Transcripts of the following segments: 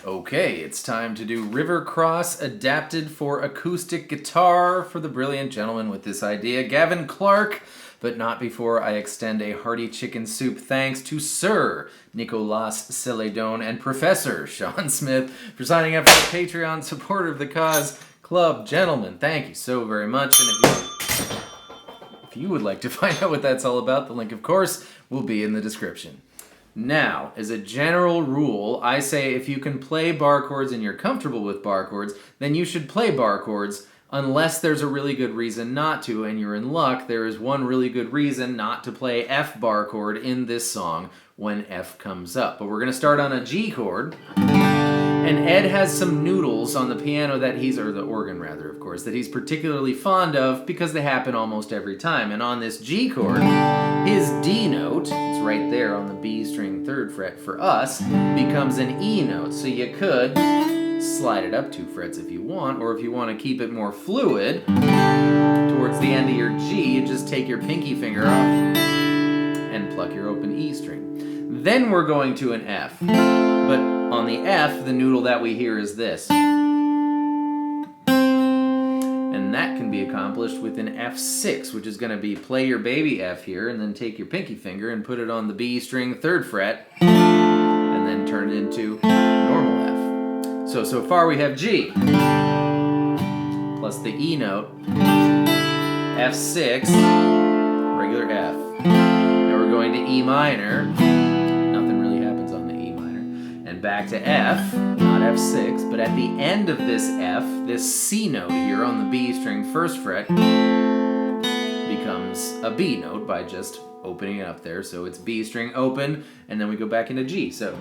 Okay, it's time to do River Cross adapted for acoustic guitar for the brilliant gentleman with this idea, Gavin Clark. But not before I extend a hearty chicken soup thanks to Sir Nicolas Celedon and Professor Sean Smith for signing up as a Patreon supporter of the Cause Club. Gentlemen, thank you so very much. And if you would like to find out what that's all about, the link, of course, will be in the description. Now, as a general rule, I say if you can play bar chords and you're comfortable with bar chords, then you should play bar chords unless there's a really good reason not to, and you're in luck. There is one really good reason not to play F bar chord in this song when F comes up. But we're going to start on a G chord, and Ed has some noodles on the piano that or the organ rather, of course, that he's particularly fond of because they happen almost every time. And on this G chord, his D note, it's right there on the B string 3rd fret for us, becomes an E note. So you could slide it up 2 frets if you want, or if you want to keep it more fluid, towards the end of your G, you just take your pinky finger off and pluck your open E string. Then we're going to an F, but on the F, the noodle that we hear is this. And that can be accomplished with an F6, which is going to be play your baby F here, and then take your pinky finger and put it on the B string 3rd fret, and then turn it into normal F. So far we have G, plus the E note, F6, regular F. Now we're going to E minor, nothing really happens on the E minor, and back to F, not F6, but at the end of this F, this C note here on the B string 1st fret becomes a B note by just opening it up there. So it's B string open, and then we go back into G. So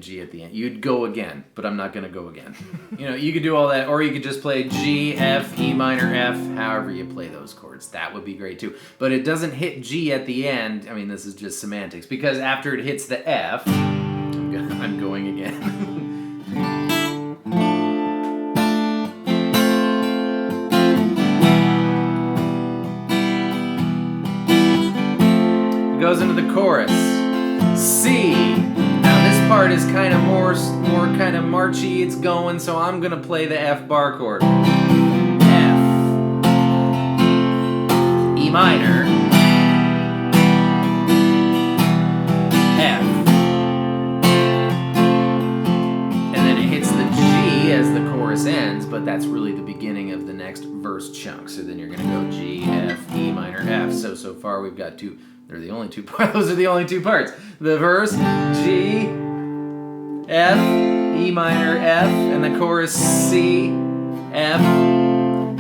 G at the end. You'd go again, but I'm not going to go again. You know, you could do all that, or you could just play G, F, E minor, F, however you play those chords. That would be great too. But it doesn't hit G at the end. I mean, this is just semantics, because after it hits the F, I'm going again. It goes into the chorus. C. Part is kind of more kind of marchy, it's going, so I'm gonna play the F bar chord. F, E minor, F, and then it hits the G as the chorus ends, but that's really the beginning of the next verse chunk. So then you're gonna go G, F, E minor, F. So far we've got two. They're the only two parts. Those are the only two parts. The verse G, F, E minor, F, and the chorus C, F,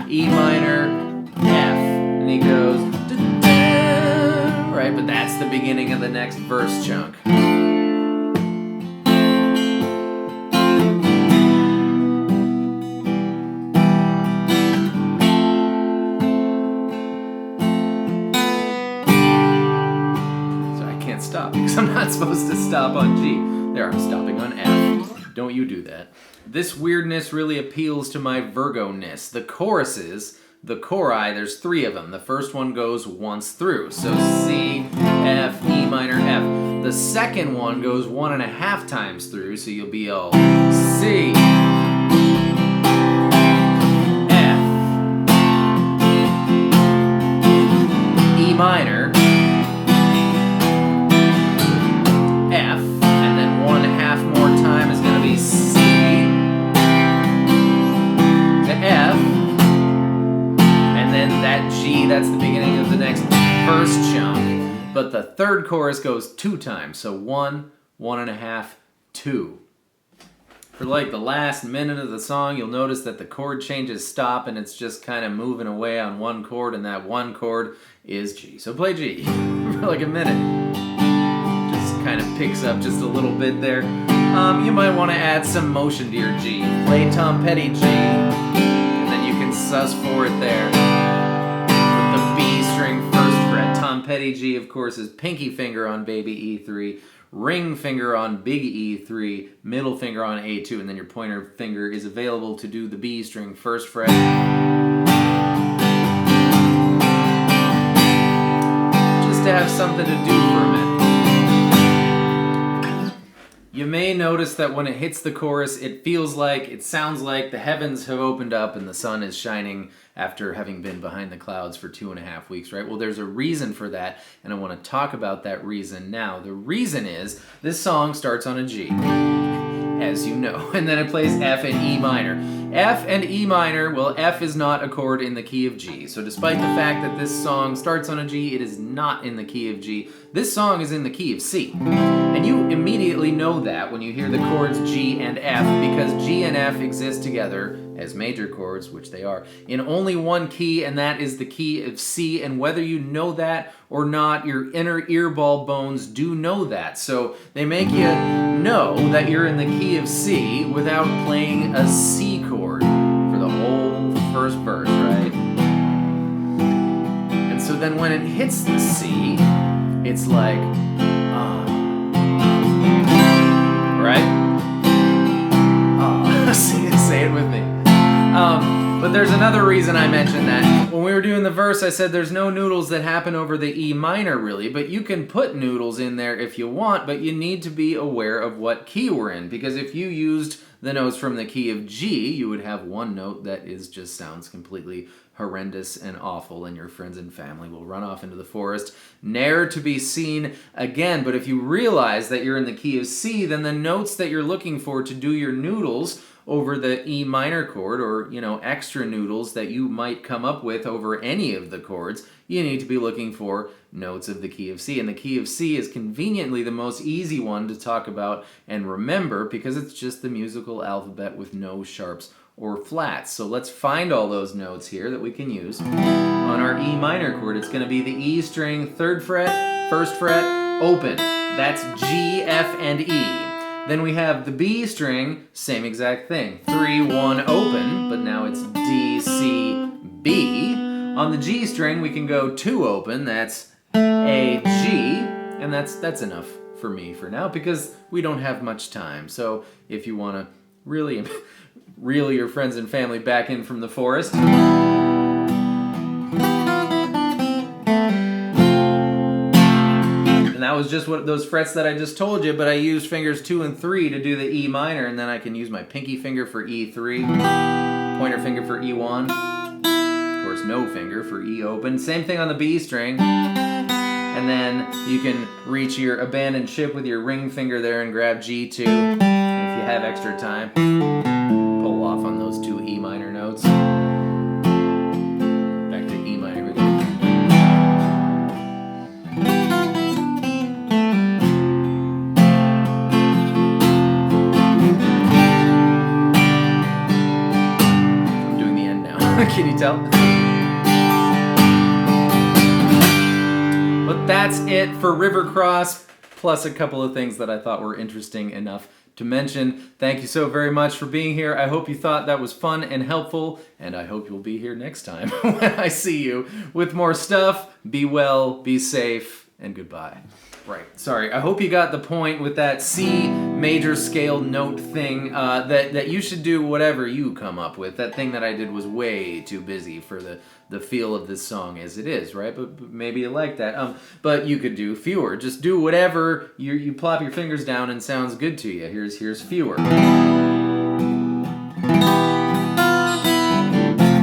E minor, F. And he goes, da-da, right? But that's the beginning of the next verse chunk. So I can't stop because I'm not supposed to stop on G. There, I'm stopping on F. Don't you do that. This weirdness really appeals to my Virgo-ness. The choruses, the chori, there's 3 of them. The first one goes once through. So C, F, E minor, F. The second one goes 1.5 times through, so you'll be all C, F, E minor, F. C to F, and then that G, that's the beginning of the next verse chunk. But the 3rd chorus goes 2 times, so 1, 1.5, 2. For like the last minute of the song, you'll notice that the chord changes stop, and it's just kind of moving away on one chord, and that one chord is G. So play G for like a minute. Just kind of picks up just a little bit there. You might want to add some motion to your G. Play Tom Petty G, and then you can sus for it there with the B string 1st fret. Tom Petty G, of course, is pinky finger on baby E3, ring finger on big E3, middle finger on A2, and then your pointer finger is available to do the B string 1st fret. Just to have something to do for a minute. You may notice that when it hits the chorus, it sounds like the heavens have opened up and the sun is shining after having been behind the clouds for 2.5 weeks, right? Well, there's a reason for that, and I want to talk about that reason now. The reason is this song starts on a G, as you know, and then it plays F and E minor. F and E minor, well, F is not a chord in the key of G. So despite the fact that this song starts on a G, it is not in the key of G. This song is in the key of C. And you immediately know that when you hear the chords G and F, because G and F exist together as major chords, which they are, in only one key, and that is the key of C. And whether you know that or not, your inner earball bones do know that. So they make you know that you're in the key of C without playing a C chord for the whole first verse, right? And so then when it hits the C, it's like, right? Say it with me. But there's another reason I mentioned that. When we were doing the verse, I said there's no noodles that happen over the E minor, really, but you can put noodles in there if you want, but you need to be aware of what key we're in, because if you used the notes from the key of G, you would have one note that just sounds completely horrendous and awful, and your friends and family will run off into the forest, ne'er to be seen again. But if you realize that you're in the key of C, then the notes that you're looking for to do your noodles over the E minor chord, or, extra noodles that you might come up with over any of the chords, you need to be looking for notes of the key of C. And the key of C is conveniently the most easy one to talk about and remember, because it's just the musical alphabet with no sharps or flats. So let's find all those notes here that we can use on our E minor chord. It's going to be the E string, 3rd fret, 1st fret, open. That's G, F, and E. Then we have the B string, same exact thing. 3, 1, open, but now it's D, C, B. On the G string, we can go 2 open, that's A, G, and that's enough for me for now, because we don't have much time. So if you want to really reel your friends and family back in from the forest, and that was just what those frets that I just told you, but I used fingers 2 and 3 to do the E minor, and then I can use my pinky finger for E3, pointer finger for E1, of course no finger for E open. Same thing on the B string, and then you can reach your abandoned ship with your ring finger there and grab G2 if you have extra time. Pull off on those 2 E minor notes. Back to E minor we go. I'm doing the end now. Can you tell? But that's it for River Cross, plus a couple of things that I thought were interesting enough to mention. Thank you so very much for being here. I hope you thought that was fun and helpful, and I hope you'll be here next time when I see you with more stuff. Be well, be safe, and goodbye. Right, sorry. I hope you got the point with that C major scale note thing, that you should do whatever you come up with. That thing that I did was way too busy for the feel of this song as it is, right? But maybe you like that. But you could do fewer. Just do whatever. You plop your fingers down and sounds good to you. Here's fewer.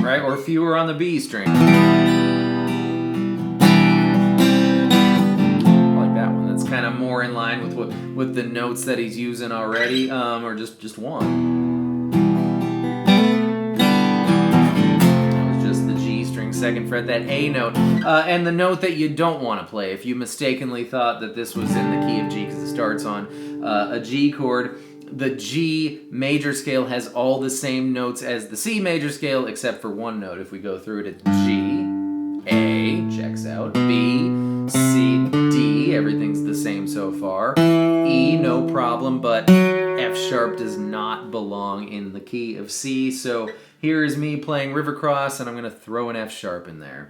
Right? Or fewer on the B string. Kind of more in line with the notes that he's using already, or just one. That was just the G string, 2nd fret, that A note, and the note that you don't want to play. If you mistakenly thought that this was in the key of G because it starts on a G chord, the G major scale has all the same notes as the C major scale except for one note. If we go through it, it's G, A, checks out, B, C, D, everything's the same so far. E, no problem, but F sharp does not belong in the key of C. So here is me playing River Cross, and I'm going to throw an F sharp in there.